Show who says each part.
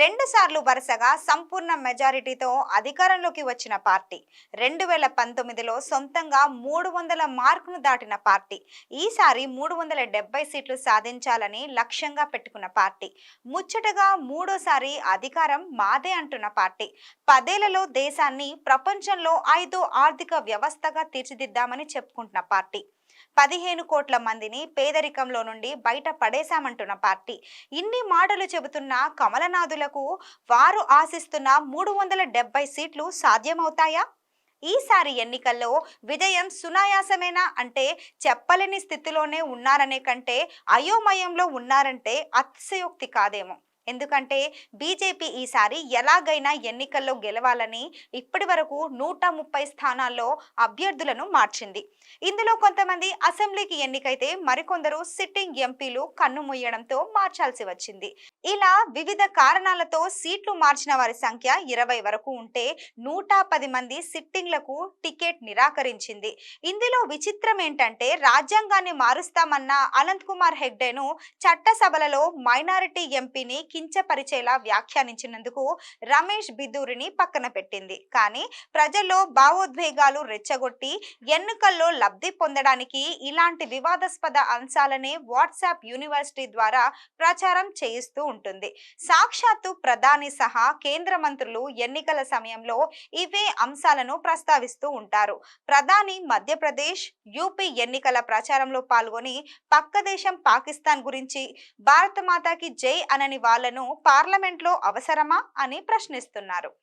Speaker 1: రెండుసార్లు వరుసగా సంపూర్ణ మెజారిటీతో అధికారంలోకి వచ్చిన పార్టీ. 2019లో సొంతంగా 300 మార్కును దాటిన పార్టీ. ఈసారి 370 సీట్లు సాధించాలని లక్ష్యంగా పెట్టుకున్న పార్టీ. ముచ్చటగా మూడోసారి అధికారం మాదే అంటున్న పార్టీ. 10 ఏళ్లలో దేశాన్ని ప్రపంచంలో 5వ ఆర్థిక వ్యవస్థగా తీర్చిదిద్దామని చెప్పుకుంటున్న పార్టీ. 15 కోట్ల మందిని పేదరికంలో నుండి బయట పడేశామంటున్న పార్టీ. ఇన్ని మాటలు చెబుతున్న కమలనాథులకు వారు ఆశిస్తున్న 370 సీట్లు సాధ్యమవుతాయా? ఈసారి ఎన్నికల్లో విజయం సునాయాసమేనా అంటే చెప్పలేని స్థితిలోనే ఉన్నారనే కంటే అయోమయంలో ఉన్నారంటే అతిశయోక్తి కాదేమో. ఎందుకంటే బీజేపీ ఈసారి ఎలాగైనా ఎన్నికల్లో గెలవాలని ఇప్పటి వరకు 130 స్థానాల్లో అభ్యర్థులను మార్చింది. ఇందులో కొంతమంది అసెంబ్లీకి ఎన్నికైతే మరికొందరు సిట్టింగ్ ఎంపీలు కన్నుమూయడంతో మార్చాల్సి వచ్చింది. ఇలా వివిధ కారణాలతో సీట్లు మార్చిన వారి సంఖ్య 20 వరకు ఉంటే 110 మంది సిట్టింగ్లకు టికెట్ నిరాకరించింది. ఇందులో విచిత్రం ఏంటంటే రాజ్యాంగాన్ని మారుస్తామన్న అనంత్ కుమార్ హెగ్డేను చట్టసభలలో మైనారిటీ ఎంపీని కించపరిచేలా వ్యాఖ్యానించినందుకు రమేష్ బిదూరిని పక్కన పెట్టింది. కానీ ప్రజల్లో భావోద్వేగాలు రెచ్చగొట్టి ఎన్నికల్లో లబ్ధి పొందడానికి ఇలాంటి వివాదాస్పద అంశాలనే వాట్సాప్ యూనివర్సిటీ ద్వారా ప్రచారం చేయిస్తూ ఉంటుంది. సాక్షాత్తు ప్రధాని సహా కేంద్ర మంత్రులు ఎన్నికల సమయంలో ఇవే అంశాలను ప్రస్తావిస్తూ ఉంటారు. ప్రధాని మధ్యప్రదేశ్, యూపీ ఎన్నికల ప్రచారంలో పాల్గొని పక్క దేశం పాకిస్తాన్ గురించి భారత మాతాకి జై అనని వాళ్లను పార్లమెంట్లో అవసరమా అని ప్రశ్నిస్తున్నారు.